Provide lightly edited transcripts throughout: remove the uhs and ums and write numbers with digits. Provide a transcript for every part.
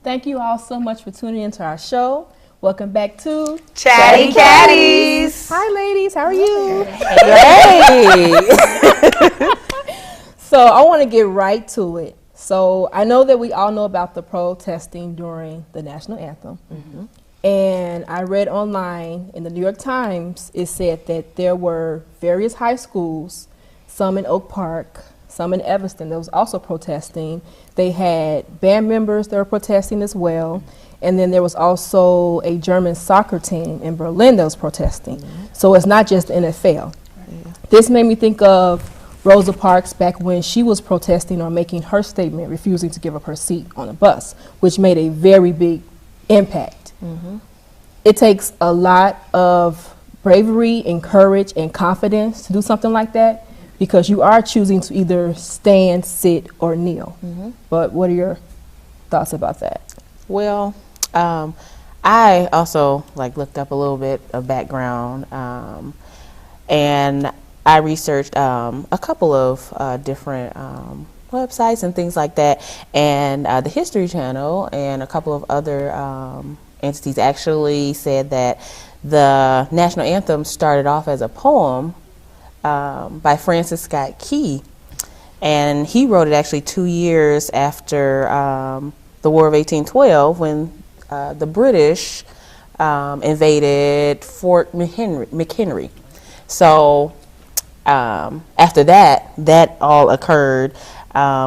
Thank you all so much for tuning into our show. Welcome back to Chatty Catties. Hi, ladies. How are you? Hey. So I want to get right to it. So I know that we all know about the protesting during the national anthem. Mm-hmm. And I read online in the New York Times, it said that there were various high schools, some in Oak Park, some in Evanston, that was also protesting. They had band members that were protesting as well. And then there was also a German soccer team in Berlin that was protesting. Mm-hmm. So it's not just the NFL. Right. This made me think of Rosa Parks back when she was protesting or making her statement, refusing to give up her seat on a bus, which made a very big impact. Mm-hmm. It takes a lot of bravery and courage and confidence to do something like that, because you are choosing to either stand, sit, or kneel. Mm-hmm. But what are your thoughts about that? Well, I also looked up a little bit of background, and I researched a couple of different websites and things like that, and the History Channel and a couple of other entities actually said that the national anthem started off as a poem by Francis Scott Key, and he wrote it actually 2 years after the War of 1812, when the British invaded Fort McHenry. So after that all occurred,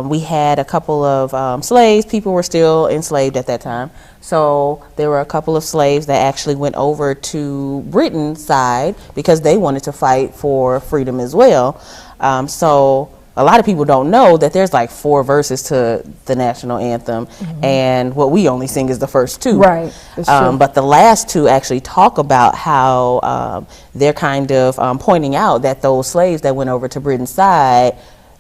we had a couple of slaves. People were still enslaved at that time. So there were a couple of slaves that actually went over to Britain's side because they wanted to fight for freedom as well. So a lot of people don't know that there's 4 verses to the national anthem, mm-hmm. and what we only sing is the first 2. Right. But the last 2 actually talk about how they're kind of pointing out that those slaves that went over to Britain's side,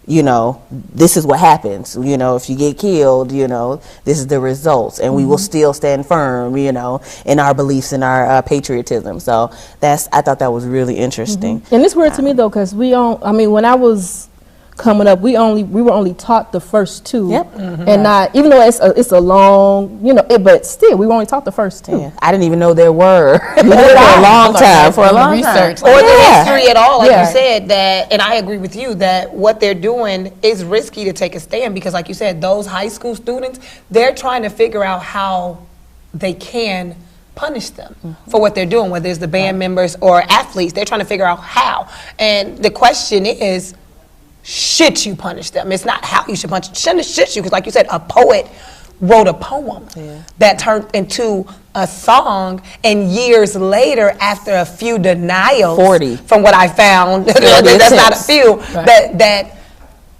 this is what happens. If you get killed, this is the results, and mm-hmm. we will still stand firm, in our beliefs and our patriotism. So I thought that was really interesting. Mm-hmm. And it's weird to me though, because when I was coming up, we were only taught the first 2, yep. Mm-hmm. And not, even though it's a long, but still we were only taught the first 2. Yeah. I didn't even know there were for a long time. For a long time, or the history at all. Like you said, that, and I agree with you that what they're doing is risky to take a stand, because, like you said, those high school students, they're trying to figure out how they can punish them mm-hmm. for what they're doing, whether it's the band members or athletes. They're trying to figure out how, and the question is, should you punish them? It's not how you should punish them. Should you? Because, like you said, a poet wrote a poem that turned into a song, and years later, after a few denials, 40 from what I found, that's not a few, right. that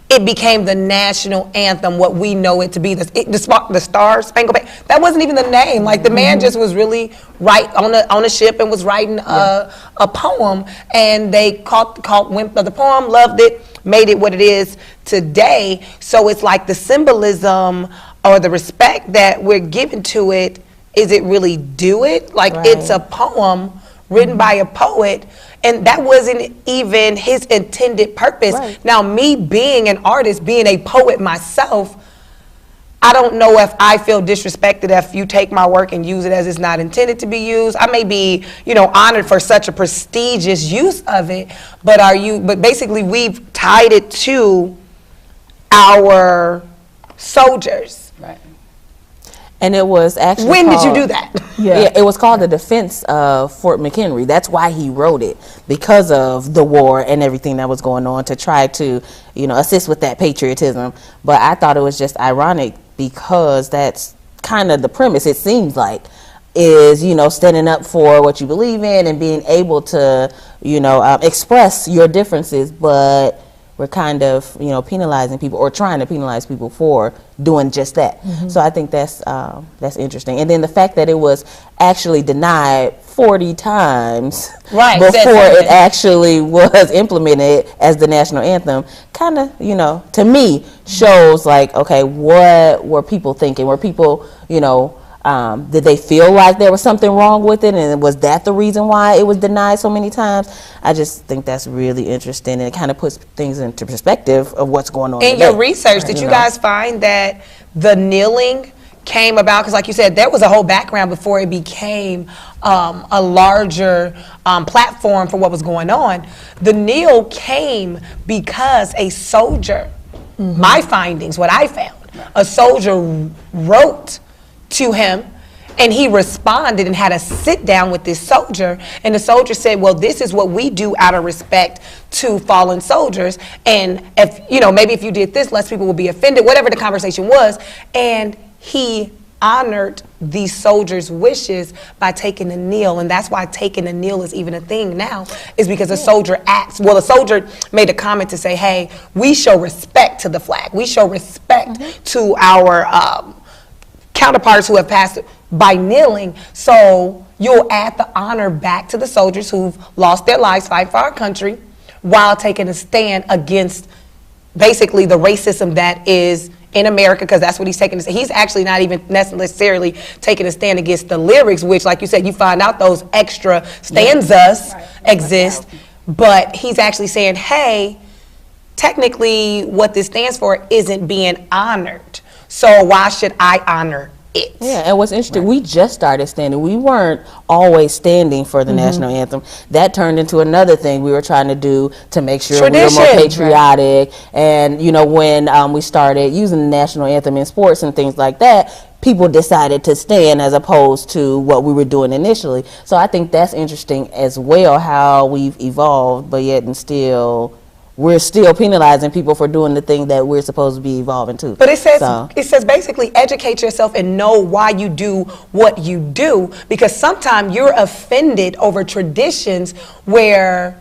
it became the national anthem, what we know it to be, the Star Spangled Banner. That wasn't even the name. Like, the man just was really on a ship and was writing a poem, and they caught wind of the poem, loved it, made it what it is today. So it's like the symbolism or the respect that we're giving to it, is it really do it? Like, it's a poem written by a poet, and that wasn't even his intended purpose. Right. Now, me being an artist, being a poet myself, I don't know if I feel disrespected if you take my work and use it as it's not intended to be used. I may be, honored for such a prestigious use of it, but basically we've tied it to our soldiers. Right. And it was actually When did you do that? Yeah, it was called the defense of Fort McHenry. That's why he wrote it, because of the war and everything that was going on, to try to, assist with that patriotism. But I thought it was just ironic, because that's kind of the premise, it seems like, is, standing up for what you believe in and being able to, express your differences, but we're kind of, penalizing people, or trying to penalize people for doing just that. Mm-hmm. So I think that's interesting. And then the fact that it was actually denied 40 times before it actually was implemented as the national anthem, kind of, to me, shows okay, what were people thinking? Were people, did they feel like there was something wrong with it, and was that the reason why it was denied so many times? I just think that's really interesting, and it kind of puts things into perspective of what's going on in your research. Did you guys find that the kneeling came about, because like you said, there was a whole background before it became a larger platform for what was going on. The kneel came because a soldier, my findings, what I found, a soldier wrote to him, and he responded and had a sit down with this soldier, and the soldier said, well, this is what we do out of respect to fallen soldiers, and if, you know, maybe if you did this, less people will be offended, whatever the conversation was. And he honored these soldiers' wishes by taking a kneel, and that's why taking a kneel is even a thing now, is because a soldier asked. Well, the soldier made a comment to say, hey, we show respect to the flag. We show respect to our counterparts who have passed by kneeling. So you'll add the honor back to the soldiers who've lost their lives fighting for our country while taking a stand against basically the racism that is in America, because that's what he's taking. He's actually not even necessarily taking a stand against the lyrics, which, like you said, you find out those extra stanzas exist, but he's actually saying, hey, technically what this stands for isn't being honored, so why should I honor it? Yeah, and what's interesting, we just started standing. We weren't always standing for the national anthem. That turned into another thing we were trying to do to make sure we were more patriotic. And, you know, when we started using the national anthem in sports and things like that, people decided to stand as opposed to what we were doing initially. So I think that's interesting as well, how we've evolved, but yet and still we're still penalizing people for doing the thing that we're supposed to be evolving to. But it says basically educate yourself and know why you do what you do, because sometimes you're offended over traditions where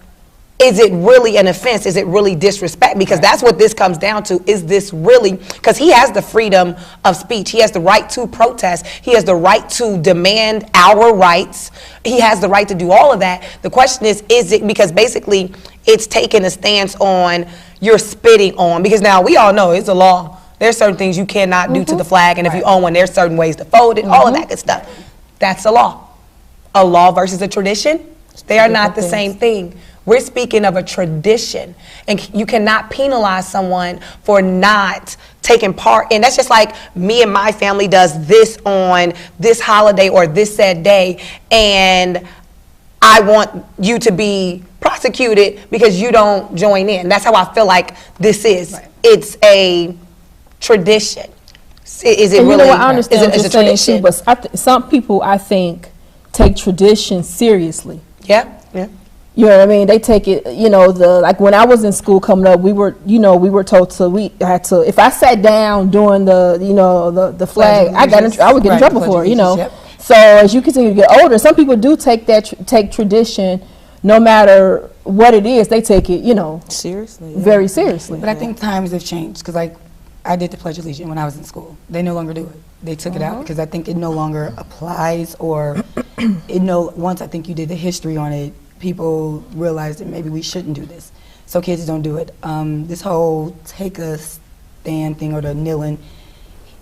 is it really an offense? Is it really disrespect? Because that's what this comes down to. Is this really, because he has the freedom of speech. He has the right to protest. He has the right to demand our rights. He has the right to do all of that. The question is it, because basically it's taking a stance on you're spitting on, because now we all know it's a law. There's certain things you cannot do to the flag, and if you own one, there's certain ways to fold it, all of that good stuff. That's a law. A law versus a tradition, they are not the same thing. We're speaking of a tradition, and you cannot penalize someone for not taking part. And that's just like me and my family does this on this holiday or this said day, and I want you to be prosecuted because you don't join in. That's how I feel like this is. Right. It's a tradition. Is it and really? You know what, I understand is what you're saying, but some people, I think, take tradition seriously. Yeah, yeah. You know what I mean? They take it, you know, like when I was in school coming up, we were told to, if I sat down during the flag, I would get in trouble for it, you know. Yep. So as you continue to get older, some people do take tradition, no matter what it is, they take it, you know, seriously, very seriously. But I think times have changed, because like I did the Pledge of Allegiance when I was in school. They no longer do it. They took it out because I think it no longer applies, or once I think you did the history on it, people realized that maybe we shouldn't do this. So kids don't do it. This whole take a stand thing or the kneeling,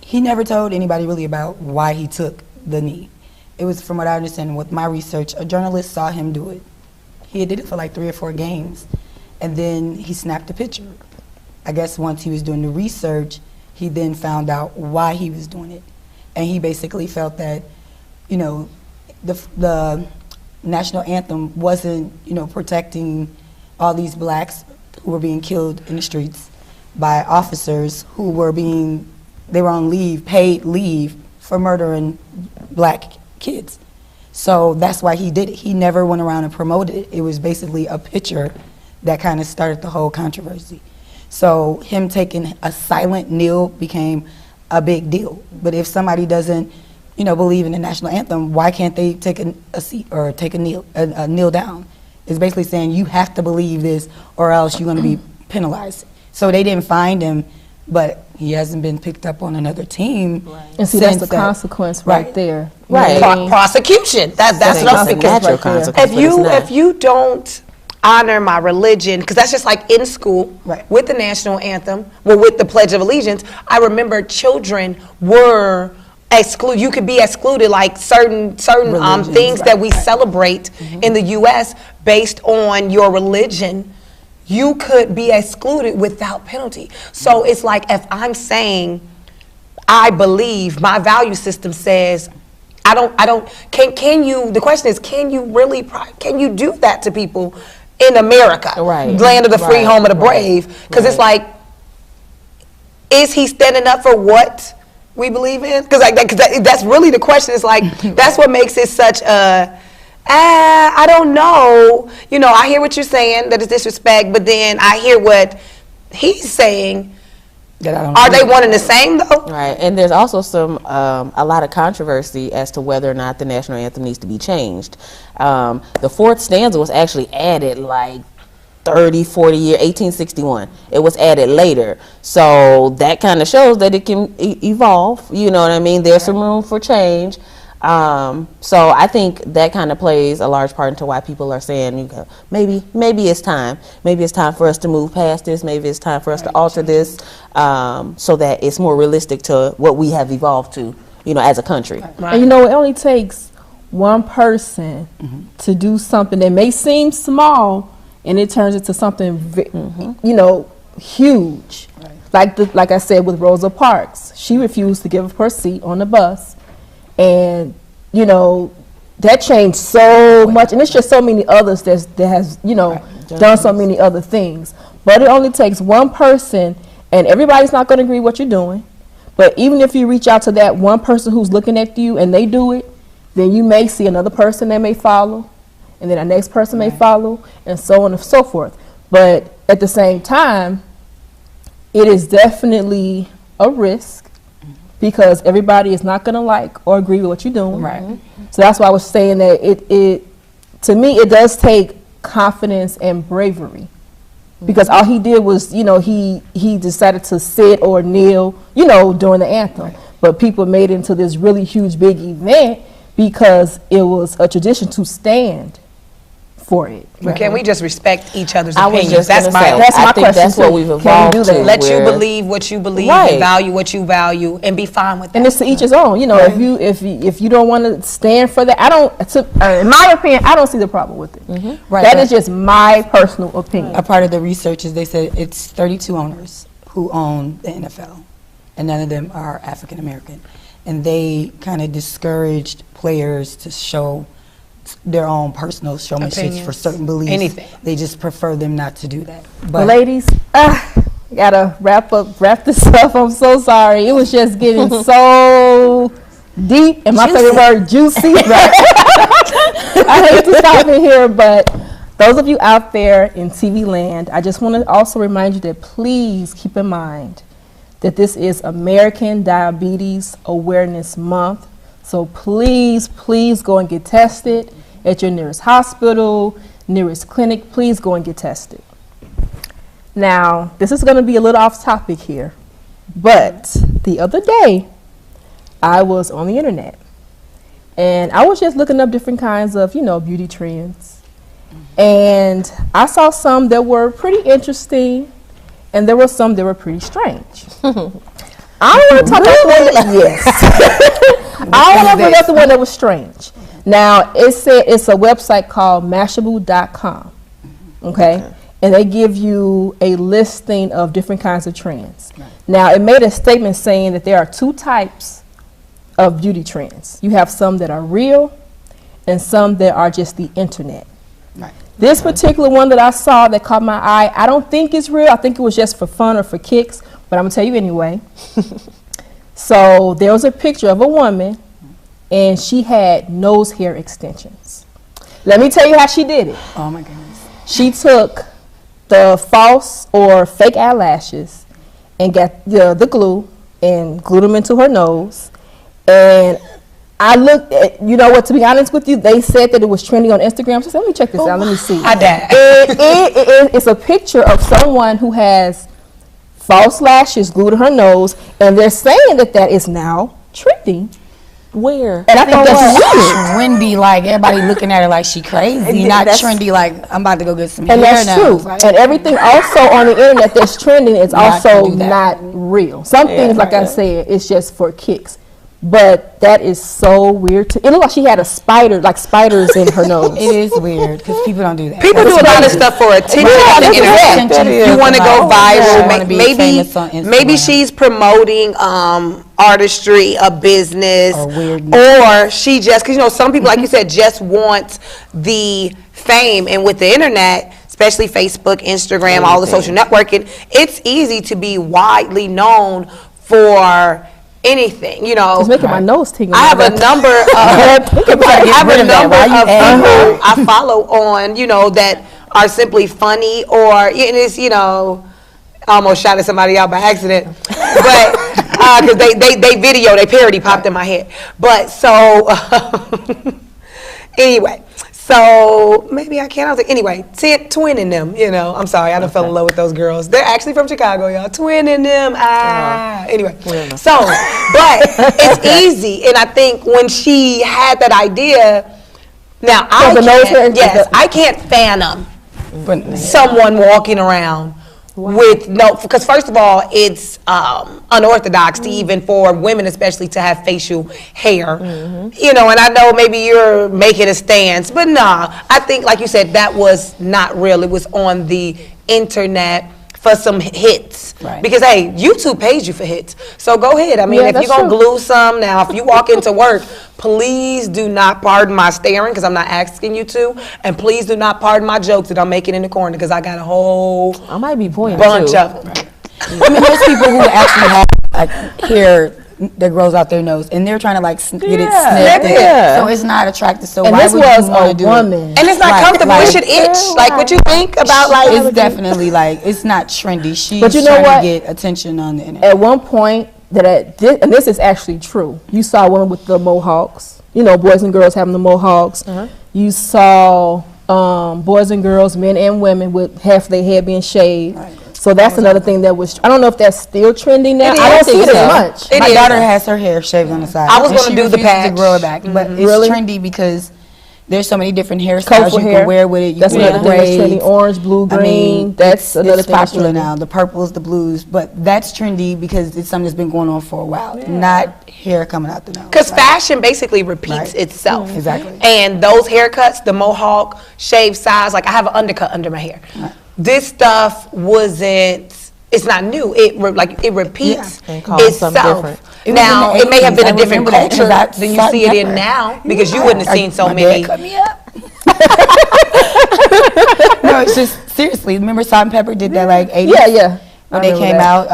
he never told anybody really about why he took the knee. It was, from what I understand with my research, a journalist saw him do it. He did it for like 3 or 4 games, and then he snapped a picture. I guess once he was doing the research, he then found out why he was doing it. And he basically felt that, you know, the national anthem wasn't, you know, protecting all these blacks who were being killed in the streets by officers who were they were on leave, paid leave, for murdering black kids. So that's why he did it. He never went around and promoted it. It was basically a picture that kind of started the whole controversy. So him taking a silent kneel became a big deal. But if somebody doesn't, you know, believe in the national anthem, why can't they take a seat or take a kneel down? It's basically saying you have to believe this or else you're going to be penalized. So they didn't find him, but he hasn't been picked up on another team. Right. And see, that's the consequence right there. Right. Prosecution. That's what I'm thinking. Natural consequence. If you don't honor my religion, because that's just like in school with the national anthem, well, with the Pledge of Allegiance, I remember children were excluded. You could be excluded, like certain things that we celebrate in the U.S. based on your religion. You could be excluded without penalty. So it's like, if I'm saying I believe, my value system says, the question is, can you do that to people in America? Right. Land of the free, Right. home of the brave. Because it's like, is he standing up for what we believe in? Because that's really the question. It's like, that's what makes it such a, I don't know. You know, I hear what you're saying, that it's disrespect, but then I hear what he's saying. Are they one and the same, though? Right, and there's also a lot of controversy as to whether or not the national anthem needs to be changed. The fourth stanza was actually added like 30, 40 years, 1861. It was added later. So that kind of shows that it can evolve, you know what I mean? There's some room for change. So I think that kind of plays a large part into why people are saying, maybe it's time. Maybe it's time for us to move past this. Maybe it's time for us to alter this, so that it's more realistic to what we have evolved to, you know, as a country. And you know, it only takes one person to do something that may seem small, and it turns into something, you know, huge. Right. Like I said with Rosa Parks, she refused to give up her seat on the bus. And, you know, that changed so much. And it's just so many others that has, you know, done so many other things. But it only takes one person, and everybody's not going to agree what you're doing. But even if you reach out to that one person who's looking at you and they do it, then you may see another person that may follow, and then the next person may follow, and so on and so forth. But at the same time, it is definitely a risk, because everybody is not going to like or agree with what you're doing. Right. So that's why I was saying that to me, it does take confidence and bravery. Because all he did was, you know, he decided to sit or kneel, you know, during the anthem. Right. But people made it into this really huge, big event because it was a tradition to stand for it. But can we just respect each other's I was opinions? just That's gonna say, my I think question that's what too. we've Can we evolved do to. that? Let you where- believe what you believe Right. and value what you value and be fine with that. And it's to each his own. You know, if you don't want to stand for that, in my opinion, I don't see the problem with it. Right. That is just my personal opinion. A part of the research is they said it's 32 owners who own the NFL, and none of them are African American. And they kind of discouraged players to show their own personal showmanship Opinions. for certain beliefs. Anything. They just prefer them not to do that. But ladies, gotta wrap this up. I'm so sorry. It was just getting so deep, and my favorite word, juicy. I hate to stop it here, but those of you out there in TV land, I just want to also remind you that please keep in mind that this is American Diabetes Awareness Month. So please, please go and get tested at your nearest hospital, nearest clinic. Please go and get tested. Now, this is going to be a little off topic here, but the other day, I was on the internet, and I was just looking up different kinds of, you know, beauty trends. And I saw some that were pretty interesting, and there were some that were pretty strange. I don't want to talk about the one that, yes. I want to bring up the one that was strange. Now, it's a website called Mashable.com, okay? And they give you a listing of different kinds of trends. Right. Now, it made a statement saying that there are two types of beauty trends. You have some that are real and some that are just the internet. Right. This particular one that I saw that caught my eye, I don't think it's real. I think it was just for fun or for kicks, but I'm going to tell you anyway. So there was a picture of a woman, and she had nose hair extensions. Let me tell you how she did it. Oh, my goodness. She took the false or fake eyelashes and got the glue and glued them into her nose. And I looked at, you know what, to be honest with you, they said that it was trending on Instagram. So I said, let me check this out. Let me see. I died. It's a picture of someone who has false lashes glued to her nose, and they're saying that is now trending. Where? And I think that's weird. Trendy, like everybody looking at her like she crazy, not trendy like I'm about to go get some hair now. And that's true. Right? And everything also on the internet that's trending is also not real. Some things, like I said, it's just for kicks. But that is so weird. It looked like she had a spider, like spiders in her nose. It is weird because people don't do that. People do a lot of stuff for attention on the internet. You want to go viral. Maybe she's promoting artistry, a business, or she just, because you know, some people, like you said, just want the fame. And with the internet, especially Facebook, Instagram, all the social networking, it's easy to be widely known for anything, you know. It's making my nose tingle. I have a number of people I follow on, you know, that are simply funny, or it's, you know, I almost shouted somebody out by accident, but because they parody popped in my head. But so anyway. So maybe I can't. I was like, anyway, twinning them, you know. I'm sorry, I done fell in love with those girls. They're actually from Chicago, y'all. Twinning them. Anyway, so, but it's easy. And I think when she had that idea, now I can't fathom someone walking around with because first of all, it's unorthodox to even for women, especially, to have facial hair. You know, and I know maybe you're making a stance, but nah, I think, like you said, that was not real. It was on the internet for some hits. Right. Because hey, YouTube pays you for hits. So go ahead. I mean, if you're gonna glue some, now if you walk into work, please do not pardon my staring, because I'm not asking you to, and please do not pardon my jokes that I'm making in the corner, because I got a whole bunch of them. Right. I mean, there's people who actually have like hair that grows out their nose, and they're trying to like get it snipped. So it's not attractive. So why would you want to do it? And it's not comfortable. It should itch. Like, what you think about like? It's definitely like, it's not trendy. She's trying to get attention on the internet. At one point, and this is actually true, you saw women with the mohawks. You know, boys and girls having the mohawks. You saw boys and girls, men and women, with half their head being shaved. Right. So that's another thing that was, I don't know if that's still trending now. I don't see it as much. My daughter has her hair shaved on the side. I was going to do the patch. To grow it back, but it's trendy because there's so many different hairstyles you can wear with it. That's another thing that's trendy. Orange, blue, green. That's another thing that's popular now. The purples, the blues, but that's trendy because it's something that's been going on for a while. Not hair coming out the nose. Because fashion basically repeats itself. Exactly. And those haircuts, the mohawk, shave size, like I have an undercut under my hair. This stuff it's not new. It repeats itself. Now, it may have been a different culture than you see it in now, because you wouldn't have seen so many. Cut me up. No, it's just, seriously, remember Salt and Pepper did that like 80s? When they came out,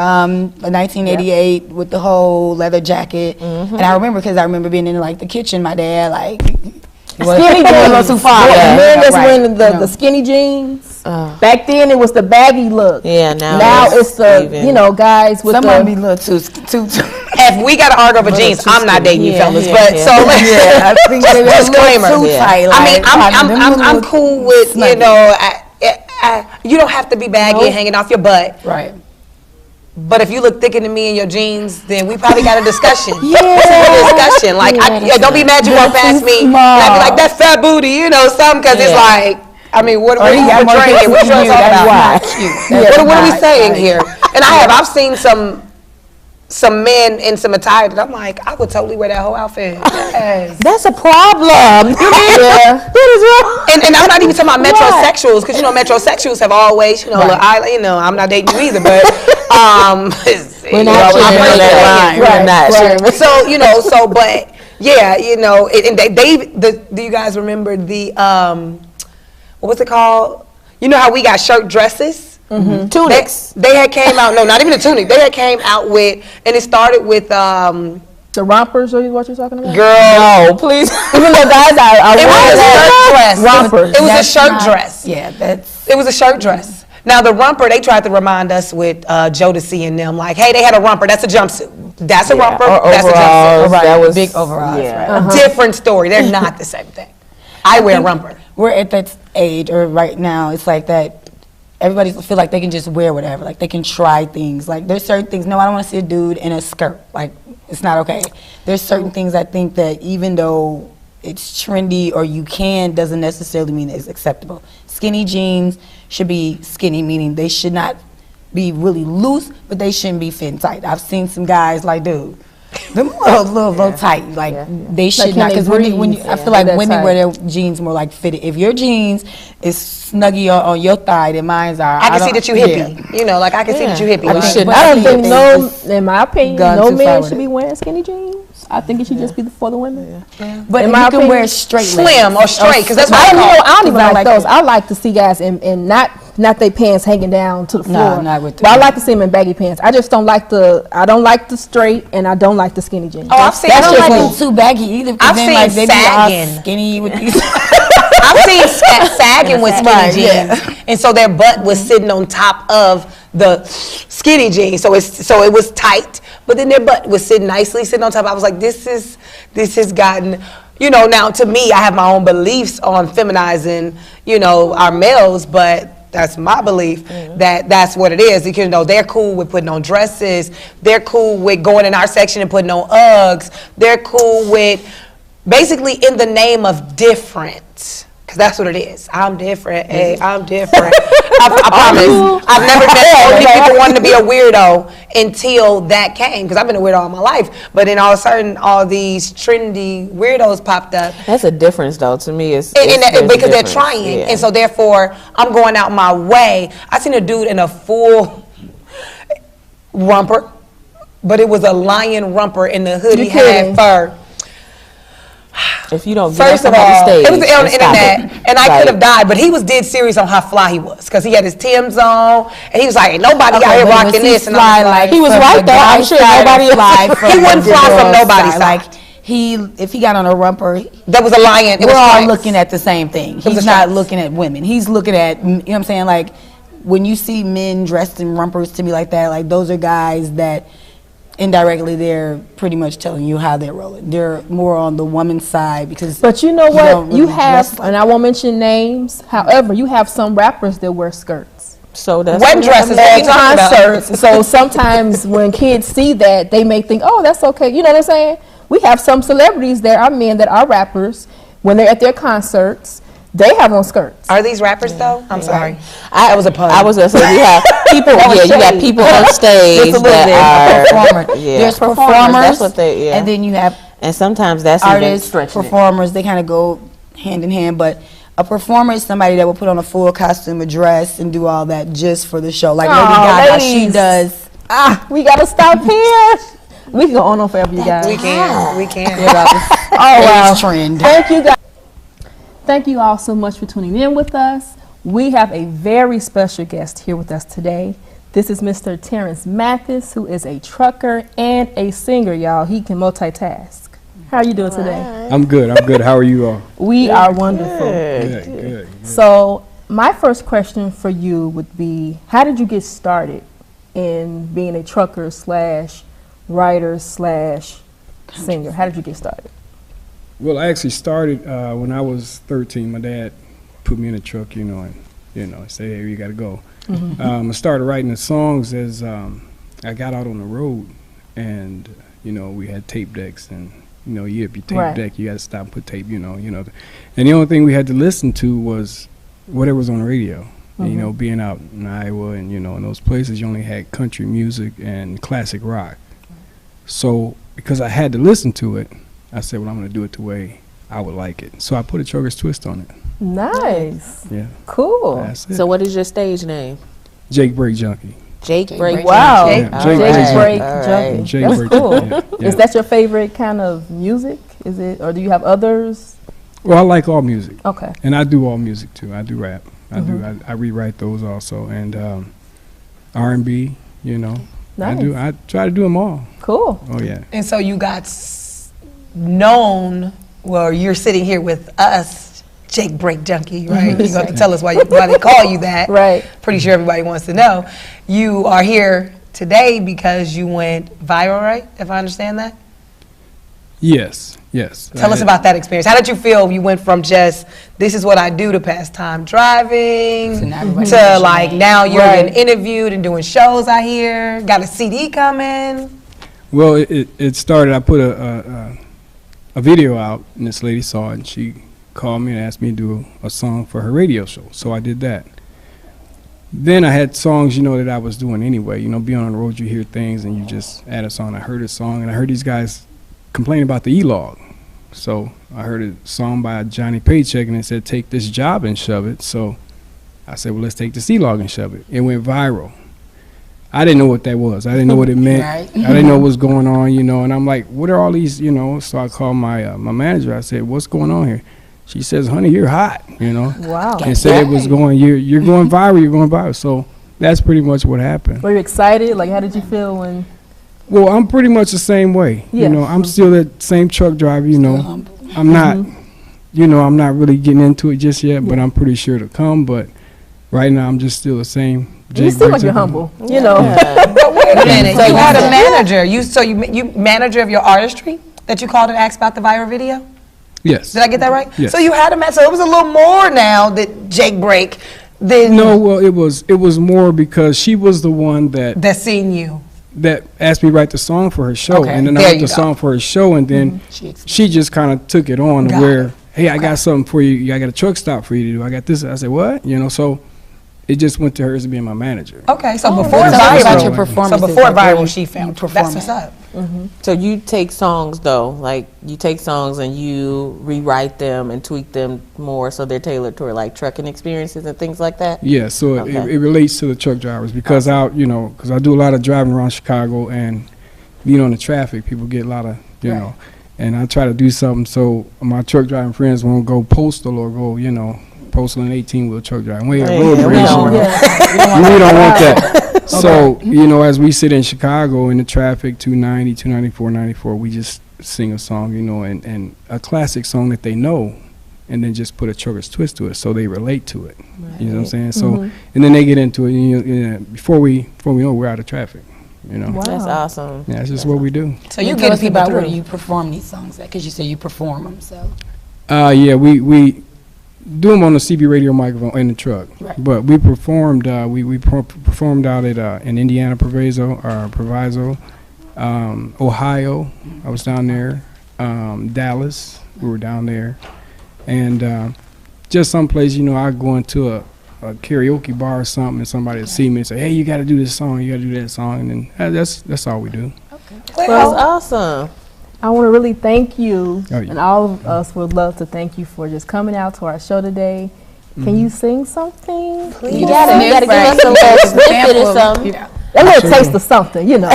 1988 with the whole leather jacket. And I remember, because I remember being in like the kitchen, my dad like, skinny jeans. Too far. Men that's wearing the skinny jeans. Back then it was the baggy look. Yeah, now it's the guys with some be a little too. If we got to argue over jeans, I'm not dating you fellas. But so I think just disclaimer. Tight, I mean, I'm cool with you don't have to be baggy and hanging off your butt. Right. But if you look thicker than me in your jeans, then we probably got a discussion. It's a discussion. Like, don't be mad you walk past me and I be like, that fat booty, something, because it's like, I mean, what are we portraying? What are you talking about? What are we saying here? And I've seen some men in some attire that I'm like, I would totally wear that whole outfit. Yes. That's a problem. You mean? And I'm not even talking about metrosexuals, because metrosexuals have always, I'm not dating you either, but we're not sharing that line. So but yeah, and do you guys remember the what's it called? You know how we got shirt dresses? Tunics. They had came out, no, not even a tunic. They had came out with, and it started with the rompers, or what you're talking about? Girl, no, please. Even though guys, it was a shirt dress. Rompers. It was a shirt dress. Yeah, it was a shirt dress. Now the romper, they tried to remind us with Jodeci and them, like, hey, they had a romper. That's a jumpsuit. That's a romper. That's a jumpsuit. That was big overalls. Yeah. Different story. They're not the same thing. I wear a romper. We're at that age, or right now, it's like that. Everybody feel like they can just wear whatever. Like, they can try things. Like, there's certain things. No, I don't want to see a dude in a skirt. Like, it's not okay. There's certain things I think that even though it's trendy or you can, doesn't necessarily mean it's acceptable. Skinny jeans should be skinny, meaning they should not be really loose, but they shouldn't be fitting tight. I've seen some guys like, dude, Them a little tight, like they should not. Because when you, I feel like women wear their jeans more like fitted. If your jeans is snuggy on your thigh, then mine's are. I can see that you hippie. You know, like I can see that you hippie. I don't think in my opinion, no man should be wearing skinny jeans. I think it should just be for the women. Yeah. But in my opinion, wear straight slim or straight, because that's what I don't even like those. I like to see guys in not their pants hanging down to the floor. No, not with but I like to see them in baggy pants. I just don't like the straight, and I don't like the skinny jeans. Oh, I've seen. I don't like them too baggy either. I've seen like, they sagging. Be skinny with these. I've seen sagging with skinny jeans, and so their butt was sitting on top of the skinny jeans, so it was tight, but then their butt was sitting on top. I was like, this has gotten, you know. Now to me, I have my own beliefs on feminizing, you know, our males, but that's my belief that that's what it is. Because, you know, they're cool with putting on dresses, they're cool with going in our section and putting on Uggs, they're cool with basically in the name of different. Because that's what it is. I'm different. Hey, I'm different. I promise. I've never met people wanting to be a weirdo until that came. Because I've been a weirdo all my life. But then all of a sudden, all these trendy weirdos popped up. That's a difference, though. To me, it's because they're trying. Yeah. And so therefore, I'm going out my way. I seen a dude in a full rumper. But it was a lion rumper in the hoodie had fur. If you don't First of all, it was on the internet, and I could have died, but he was dead serious on how fly he was, because he had his Tim's on, and he was like, ain't nobody out here rocking this, and I was like, he was right though. I'm sure nobody he wouldn't fly from nobody's side. Like if he got on a rumper, that was a lion. We're all looking at the same thing. He's not looking at women. He's looking at, you know what I'm saying? Like when you see men dressed in rumpers to me like that, like those are guys that indirectly they're pretty much telling you how they're rolling. They're more on the woman's side because. But you know what? You have, and I won't mention names. However, you have some rappers that wear skirts. So that's wedding dresses at concerts. So sometimes when kids see that, they may think, "Oh, that's okay." You know what I'm saying? We have some celebrities that are men that are rappers. When they're at their concerts, they have on skirts. Are these rappers though? I'm sorry. That was a pun. I was gonna say we have people. You got people on stage that are performers. There's performers. That's what they. And then you have and sometimes that's artists, performers. They kind of go hand in hand, but. A performer is somebody that will put on a full costume, a dress, and do all that just for the show. Like Lady Gaga, she does. We gotta stop here. We can go on forever, you guys. We can. Oh wow! Trend. Thank you guys. Thank you all so much for tuning in with us. We have a very special guest here with us today. This is Mr. Terrence Mathis, who is a trucker and a singer, y'all. He can multitask. How are you doing today? I'm good. How are you all? We are wonderful. Good. So my first question for you would be, how did you get started in being a trucker / writer / singer? How did you get started? Well, I actually started when I was 13. My dad put me in a truck, and said, "Hey, you got to go." I started writing the songs as I got out on the road, and we had tape decks and. If you tape deck, you got to stop and put tape, and the only thing we had to listen to was whatever was on the radio. And, being out in Iowa and, in those places, you only had country music and classic rock. So because I had to listen to it, I said, well, I'm going to do it the way I would like it. So I put a trucker's twist on it. Nice. Yeah. Cool. That's it. So what is your stage name? Jake Break Junkie. Jake Break. Wow. Jake Break Junkie. That's cool. Yeah. Is that your favorite kind of music? Is it, or do you have others? Well, I like all music. Okay. And I do all music too. I do rap. I rewrite those also, and R&B. Nice. I try to do them all. Cool. Oh yeah. And so you got known. Well, you're sitting here with us. Jake Break Junkie, right? You're going to tell us why they call you that. Right. Pretty sure everybody wants to know. You are here today because you went viral, right? If I understand that? Yes. Tell us about that experience. How did you feel you went from just, this is what I do to pass time driving, to like now you're getting interviewed and doing shows I hear, got a CD coming? Well, it started, I put a video out and this lady saw it and she called me and asked me to do a song for her radio show. So I did that. then I had songs, you know, that I was doing anyway. You know, being on the road, you hear things and you just add a song. I heard a song and I heard these guys complain about the E-Log. So I heard a song by Johnny Paycheck and it said, take this job and shove it. So I said, well, let's take this E-Log and shove it. It went viral. I didn't know what that was. I didn't know what it meant. Right. I didn't know what was going on, you know. And I'm like, what are all these, you know? So I called my my manager. I said, what's going on here? She says, honey, you're hot, you know. Wow. And said it was going, you're going viral, you're going viral. So that's pretty much what happened. Were you excited? Like, how did you feel when? Well, I'm pretty much the same way. Yeah. You know, I'm still that same truck driver, you know. Humble. I'm not, you know, I'm not really getting into it just yet, but I'm pretty sure to come. But right now, I'm just still the same. You seem like you're humble, you know. But wait a minute, you had a manager. You manager of your artistry that you called and asked about the viral video? Yes. Did I get that right? Yes. So you had a manager. So it was a little more now that Jake Break than No, well, it was more because she was the one that seen you. that asked me to write the song for her show, Okay, and then I there wrote you the go. song for her show, and then she just kind of took it on to Got where, it. hey, I got something for you. I got a truck stop for you to do. I got this. I said, what? You know, so it just went to her as being my manager. Okay, so before Tell us about viral, your performances. so before like, viral, she filmed. That's performing. what's up. So you take songs though, like you take songs and you rewrite them and tweak them more so they're tailored toward like trucking experiences and things like that? Yeah, so Okay. it relates to the truck drivers because I do a lot of driving around Chicago and being on the traffic, people get a lot of, you know, and I try to do something so my truck driving friends won't go postal or go, you know, postal and 18-wheel truck driving. We have road we rage, don't- you know. We don't want that. So, you know, as we sit in Chicago in the traffic, 290, 294, 94, we just sing a song, you know, and a classic song that they know, and then just put a trucker's twist to it so they relate to it. You know what I'm saying? So, and then they get into it, and you know, before we know, we're out of traffic, you know. Wow. That's awesome. Yeah, that's just what we do. So you tell get us people about through. where you perform these songs at, because you say you perform them. So Yeah, we do them on the CB radio microphone in the truck. Right. But we performed performed out at in Indiana Proviso, Ohio. I was down there. Dallas, we were down there, and just someplace, you know, I go into a karaoke bar or something, and somebody will see me and say, "Hey, you got to do this song. You got to do that song," and then that's all we do. That's Well, awesome. I want to really thank you, Oh, yeah. and all of us would love to thank you for just coming out to our show today. Can you sing something? You gotta give us a little snippet or something. A little taste of something, you know.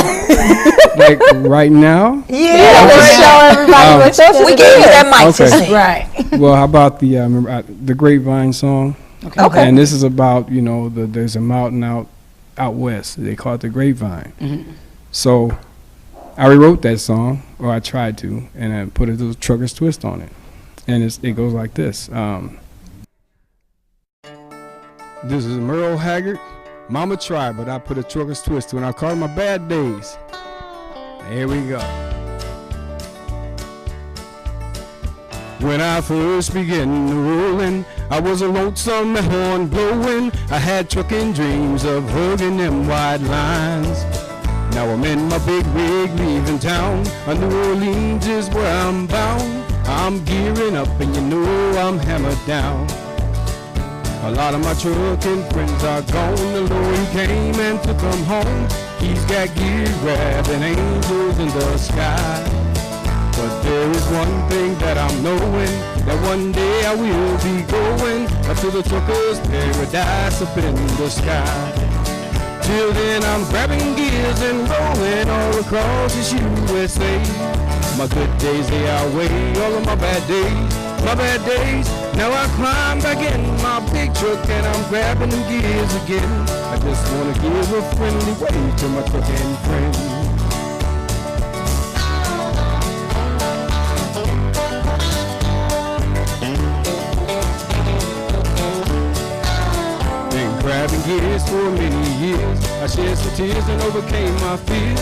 Like right now. yeah, Let's show everybody what we gave you that mic to Okay. sing. right. Well, how about the Grapevine song? Okay. And this is about, you know, there's a mountain out west. They call it the Grapevine. So I rewrote that song, or I tried to, and I put a little trucker's twist on it. And it goes like this. This is Merle Haggard. Mama tried, but I put a trucker's twist to it, and I call it my bad days. Here we go. When I first began rolling, I was a lonesome horn blowing. I had trucking dreams of hugging them wide lines. Now I'm in my big rig leaving town. New Orleans is where I'm bound. I'm gearing up and you know I'm hammered down. A lot of my trucking friends are gone. The Lord came and took them home. He's got gear grabbing angels in the sky. But there is one thing that I'm knowing, that one day I will be going up to the trucker's paradise up in the sky. Till then I'm grabbing gears and rolling all across this USA. My good days, they outweigh all of my bad days. My bad days, now I climb back in my big truck and I'm grabbing them gears again. I just wanna give a friendly wave to my trucking friends. Grabbing gears for many years, I shed some tears and overcame my fears.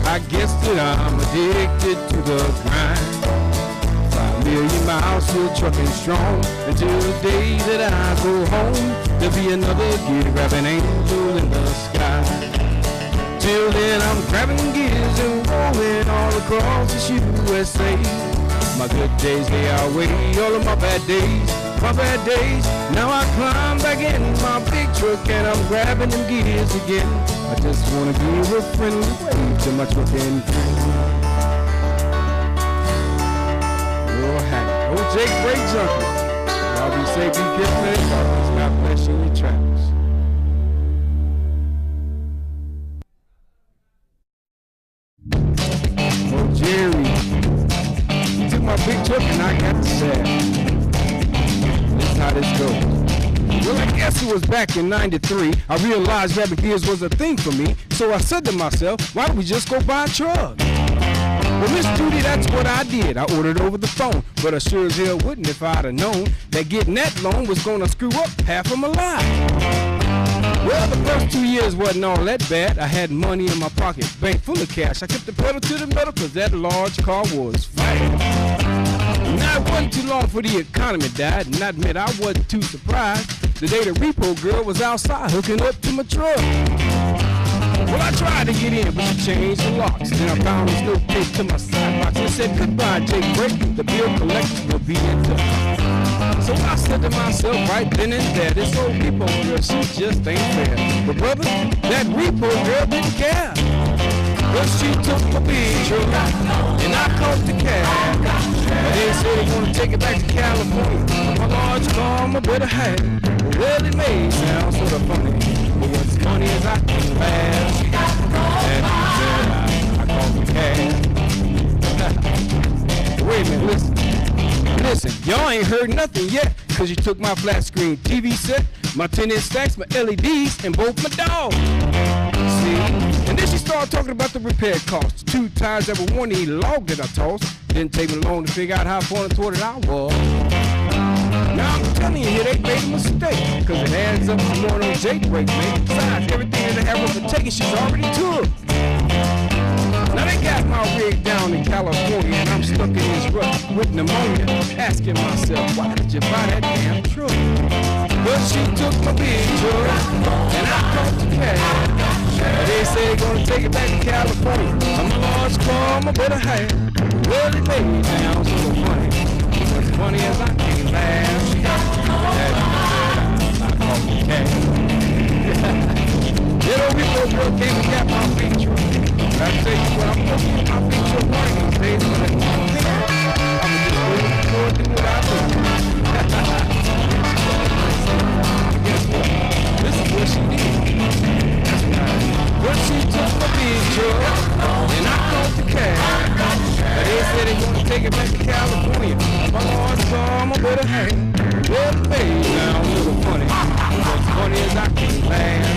I guess that I'm addicted to the grind. 5 million miles still trucking strong until the day that I go home. There'll be another gear grabbing angel in the sky. Till then I'm grabbing gears and rolling all across this USA. My good days, they outweigh all of my bad days. my bad days. Now I climb back in my big truck and I'm grabbing them gears again. I just wanna give a friendly wave to my truckin' friend. Real happy. Oh, Jake Bray Junkie. Y'all be safe, be careful, and God bless you in your travels. Oh, Jerry. You took my big truck and I got the sack. That's how this goes. Well, I guess it was back in '93. I realized grabbing gears was a thing for me. So I said to myself, why don't we just go buy a truck? Well, Miss Judy, that's what I did. I ordered over the phone, but I sure as hell wouldn't if I'd have known that getting that loan was gonna screw up half of my life. Well, the first 2 years wasn't all that bad. I had money in my pocket, bank full of cash. I kept the pedal to the metal cause that large car was fast. Now it wasn't too long for the economy died, and I admit I wasn't too surprised the day the repo girl was outside hooking up to my truck. Well, I tried to get in, but she changed the locks. Then I found this little tape to my side box and said, goodbye, Jake Break. The bill collector will be in touch. So I said to myself right then and there, this old repo girl, she just ain't fair. But brother, that repo girl didn't care. Well, she took my big truck and I caught the cab. But they said they gonna take it back to California. My large car, my better hat. Well, it may sound sort of funny, but what's funny is I can laugh. And I caught the cab. Wait a minute, listen, y'all ain't heard nothing yet, cause you took my flat screen TV set, my 10-inch stacks, my LEDs, and both my dogs. See? And then she started talking about the repair costs. 2 tires that were worn, the log that I tossed. Didn't take me long to figure out how far and toward it I was. Now I'm telling you, they made a mistake, cause it adds up to more than Jake Break, man. Besides, everything that they have for taking, she's already took. Now they got my rig down in California, and I'm stuck in this rut with pneumonia, asking myself, why did you buy that damn truck? But she took my big truck, and I caught the cab. They say they're gonna take it back to California. I'm a large car, my better hat. Well, it made me sound so funny. What's funny is I can't laugh. I caught the cab. Little repo girl came and got my big truck. I tell you what, I'm gonna keep my big truck running these days, but I'm just waiting for it to do what I do. Guess what? This is what she did. Well, she took my big truck, and I caught the cab. They said they're gonna take it back to California. My large car, my better hat. Well, it may sound a little funny. What's funny is I can't laugh.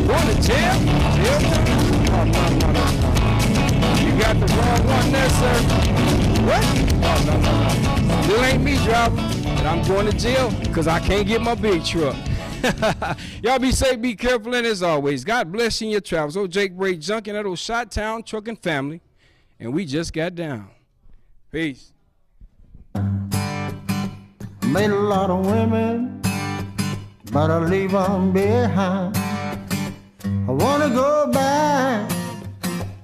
Going to jail? Jail time? Oh, no. You got the wrong one there, sir. What? Oh, no. Still ain't me, driver. But I'm going to jail because I can't get my big truck. Y'all be safe, be careful, and as always, God bless you in your travels. Old Jake Bray Junkie and that old Shot-Town trucking family. And we just got down. Peace. Made a lot of women, but I leave them behind. I wanna go back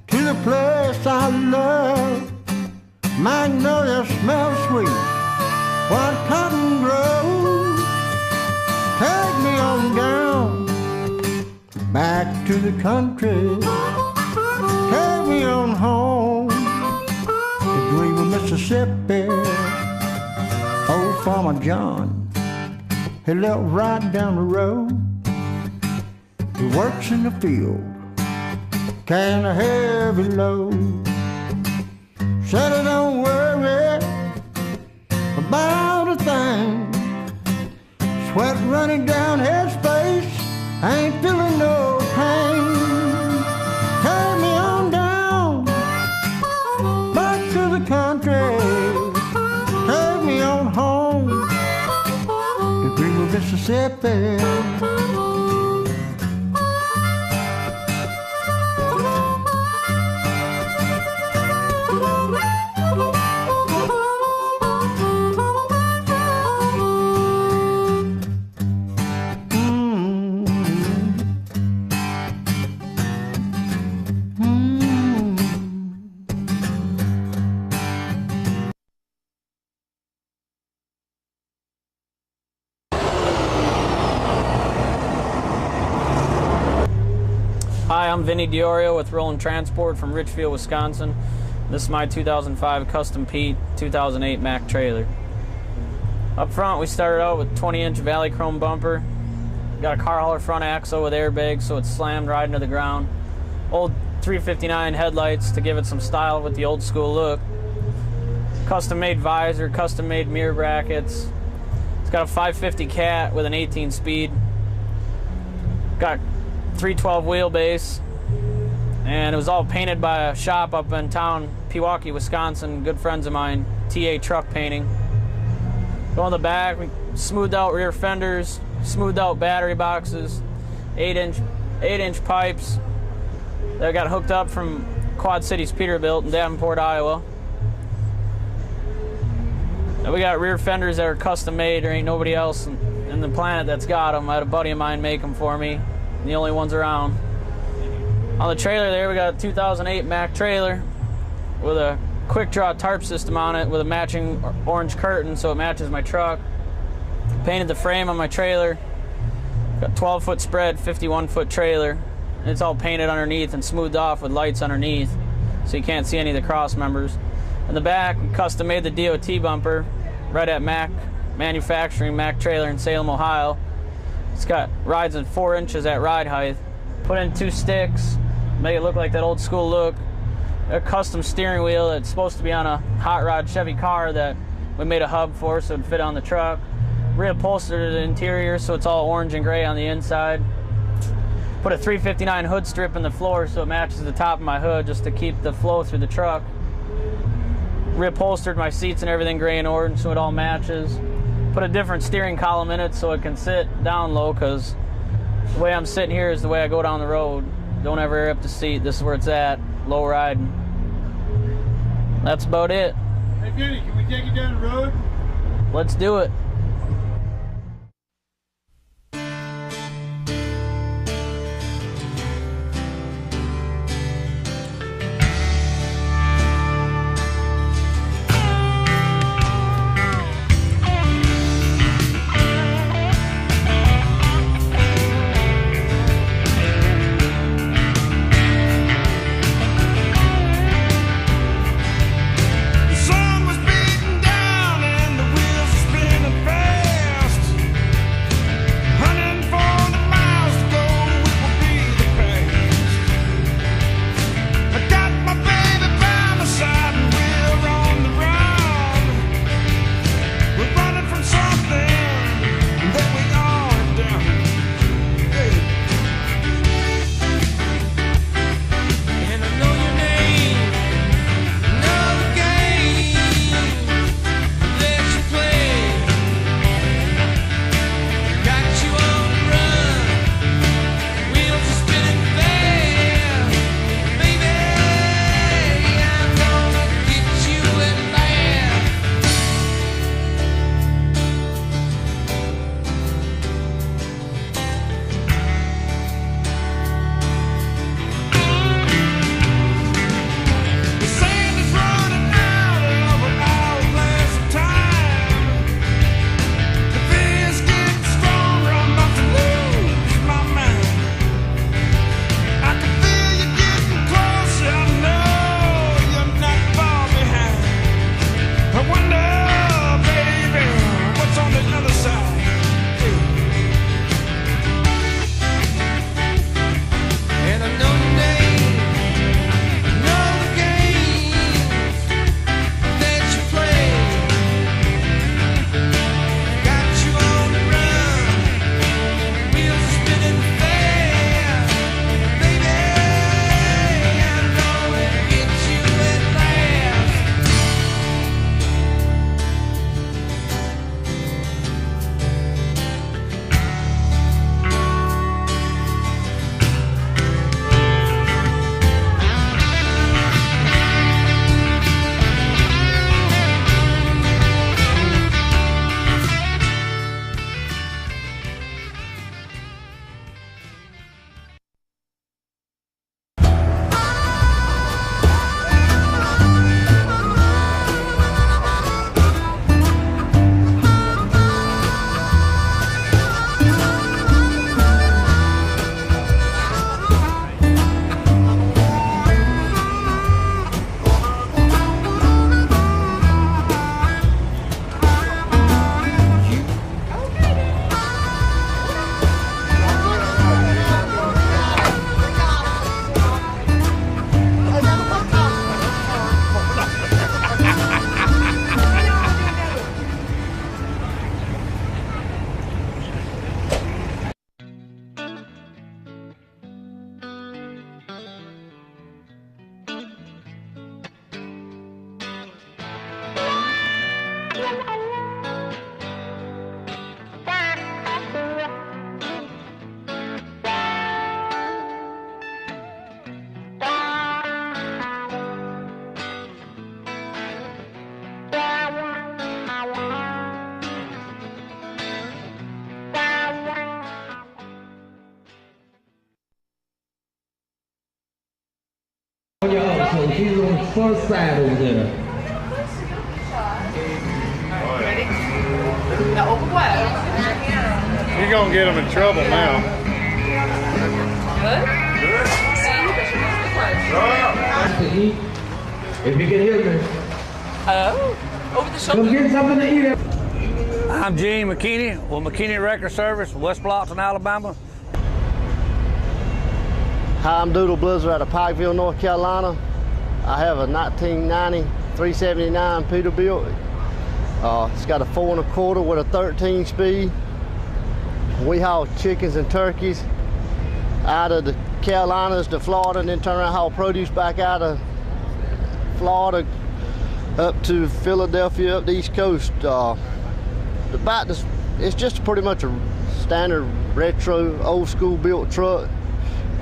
to the place I love. Magnolia smells sweet, white cotton grows. Take me on down, back to the country. Take me on home to Greenville, Mississippi. Old Farmer John, he lived right down the road. He works in the field, carrying a heavy load. Said I don't worry about a thing. Sweat running down his face, I ain't feeling no pain. Carry me on down, back to the country. Take me on home to Greenville, Mississippi. Hi, I'm Vinny Diorio with Roland Transport from Richfield, Wisconsin. This is my 2005 Custom Pete 2008 Mack trailer. Up front, we started out with 20-inch Valley Chrome bumper. Got a car hauler front axle with airbags, so it's slammed right into the ground. Old 359 headlights to give it some style with the old school look. Custom-made visor, custom-made mirror brackets. It's got a 550 cat with an 18-speed. Got 312 wheelbase, and it was all painted by a shop up in town, Pewaukee, Wisconsin. Good friends of mine, TA Truck Painting. Go in the back, we smoothed out rear fenders, smoothed out battery boxes, 8-inch pipes that got hooked up from Quad Cities Peterbilt in Davenport, Iowa. And we got rear fenders that are custom made. There ain't nobody else in the planet that's got them. I had a buddy of mine make them for me. The only ones around. On the trailer there, we got a 2008 Mack trailer with a quick draw tarp system on it with a matching orange curtain so it matches my truck. Painted the frame on my trailer. Got 12-foot spread, 51-foot trailer. And it's all painted underneath and smoothed off with lights underneath so you can't see any of the cross members. In the back, we custom made the DOT bumper right at Mack Manufacturing, Mack Trailer in Salem, Ohio. It's got rides at 4 inches at ride height. Put in 2 sticks, make it look like that old school look. A custom steering wheel that's supposed to be on a hot rod Chevy car that we made a hub for so it'd fit on the truck. Reupholstered the interior so it's all orange and gray on the inside. Put a 359 hood strip in the floor so it matches the top of my hood just to keep the flow through the truck. Reupholstered my seats and everything gray and orange so it all matches. Put a different steering column in it so it can sit down low, because the way I'm sitting here is the way I go down the road. Don't ever air up the seat. This is where it's at, low riding. That's about it. Hey, Vinny, can we take you down the road? Let's do it. The sun was beating down and the wheels were spinning the first side over there. Ready? Now open wide. You're gonna get them in trouble now. Good? If you can hear me. Oh, over the shoulder. Come get something to eat. I'm Gene McKinney with McKinney Record Service, West Blockton, Alabama. Hi, I'm Doodle Blizzard out of Pikeville, North Carolina. I have a 1990 379 Peterbilt. It's got a 4 1/4 with a 13 speed. We haul chickens and turkeys out of the Carolinas to Florida and then turn around and haul produce back out of Florida up to Philadelphia, up the East Coast. It's just pretty much a standard retro old school built truck.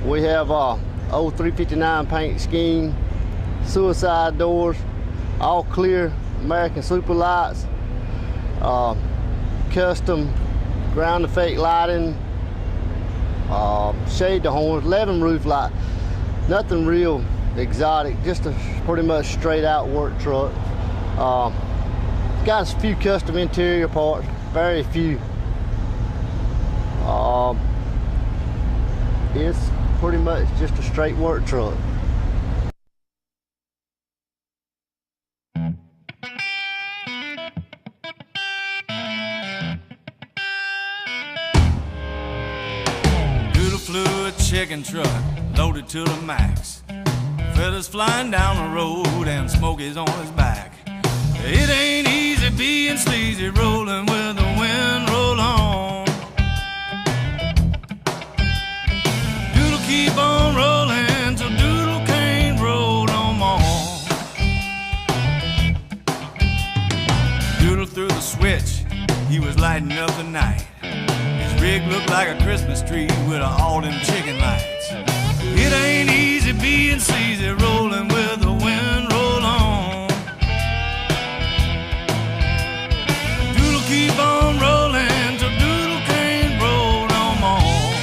We have old 359 paint scheme, suicide doors, all clear American Super lights, custom ground effect lighting, shade the horns, 11 roof light. Nothing real exotic, just a pretty much straight out work truck. Got a few custom interior parts, very few. It's pretty much just a straight work truck. Doodle fluid chicken truck, loaded to the max. Feathers flying down the road and smoke is on his back. It ain't easy being sleazy, rolling with the wind, roll on. Doodle keep on rolling till Doodle can't roll no more. Doodle threw the switch, he was lighting up the night. His rig looked like a Christmas tree with all them chicken lights. It ain't easy being sleazy, rolling with the wind, roll on. Keep on rolling till Doodle can't roll no more.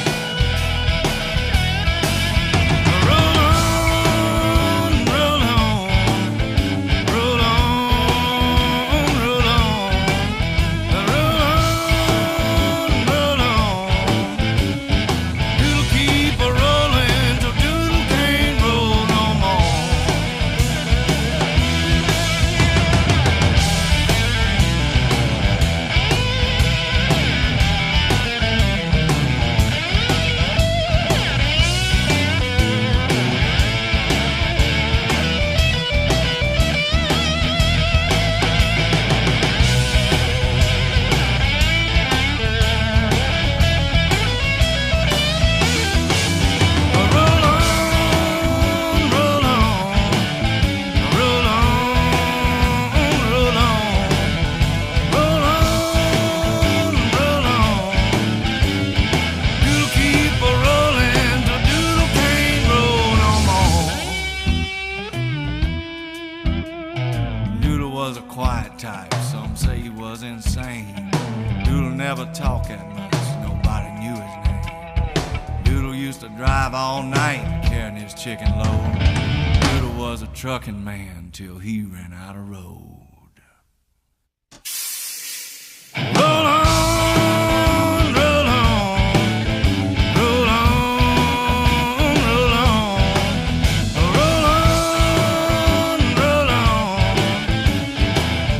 Roll on, roll on, roll on, roll on, roll on, roll on. Doodle keep a rolling till Doodle can't roll no more. Talk that much, nobody knew his name. Doodle used to drive all night carrying his chicken load. Doodle was a trucking man till he ran out of road. Roll on, roll on, roll on, roll on, roll on, roll on.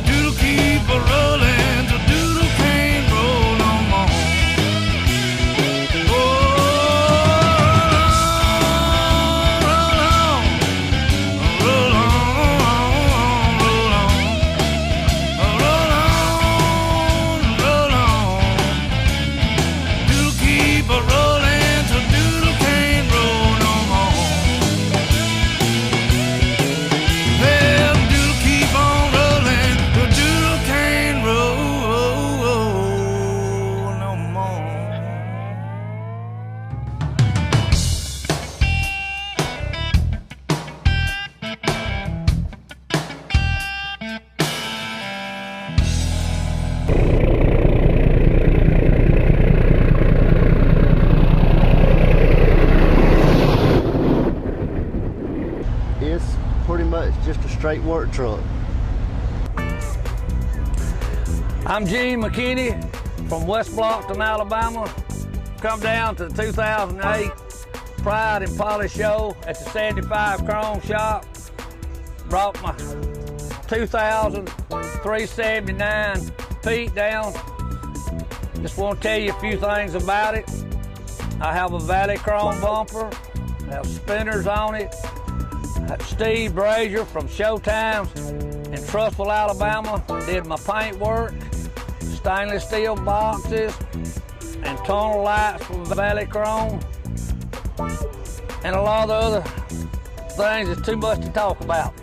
Doodle keep a rolling till Doodle can't roll no more. Roll on, roll on, roll on, roll on. just a straight work truck. I'm Gene McKinney from West Blockton, Alabama. Come down to the 2008 Pride and Polish Show at the 75 Chrome Shop. Brought my 200379 Pete down. Just want to tell you a few things about it. I have a Valley Chrome bumper. I have spinners on it. Steve Brazier from Showtimes in Trussville, Alabama did my paint work. Stainless steel boxes and tunnel lights from Valley Chrome. And a lot of the other things that's too much to talk about.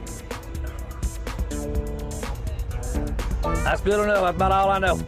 That's good enough. That's about all I know.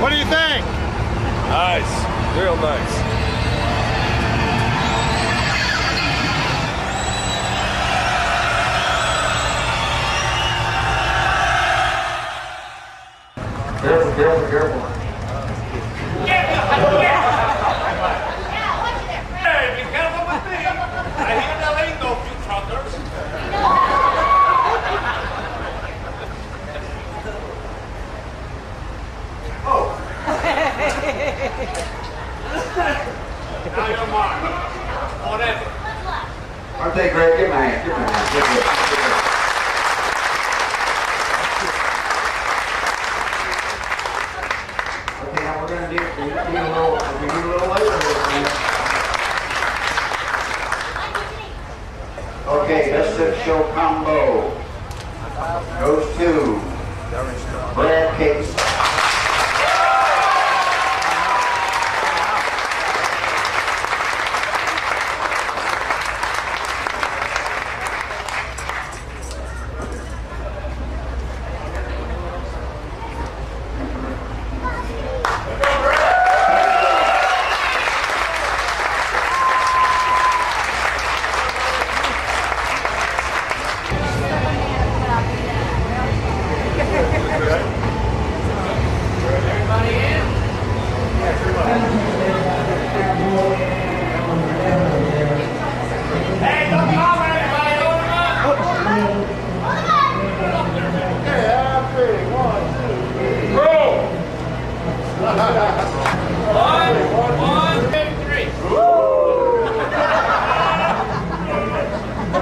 What do you think? Nice, real nice. Careful, careful, careful. Hey, be careful with me. I hear there ain't no few truckers. Now you're mine. Whatever. Aren't they great? Give me a hand. Give me a hand. Give me a hand. Okay, now we're going to do a little later. Okay, best sip show combo goes to Brad Case.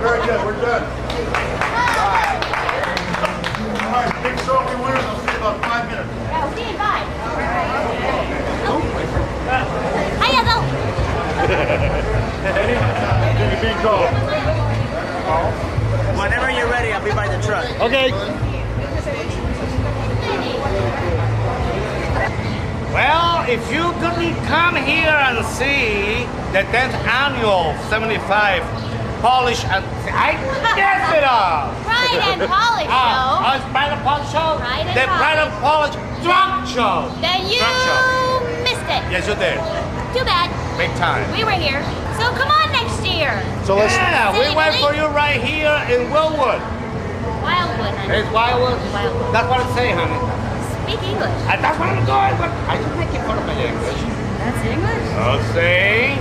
Very good, we're done. All right, big trophy winners. I'll see you in about 5 minutes. Yeah, we'll see you in 5. Hiya, though. Give me bean call. Whenever you're ready, I'll be by the truck. Okay. Well, if you couldn't come here and see the 10th annual 75 Polish and I guess it all. Pride and Polish show. Oh, it's Pride and Polish show? The Pride and Polish drunk show. Then you missed it. Yes, you did. Too bad. Big time. We were here. So come on next year. So yeah, we wait for you right here in Wildwood. Wildwood, honey. It's Wildwood? Wildwood. That's what I'm saying, honey. Speak English. That's what I'm doing, but I can make it for my English. That's English? I'll say.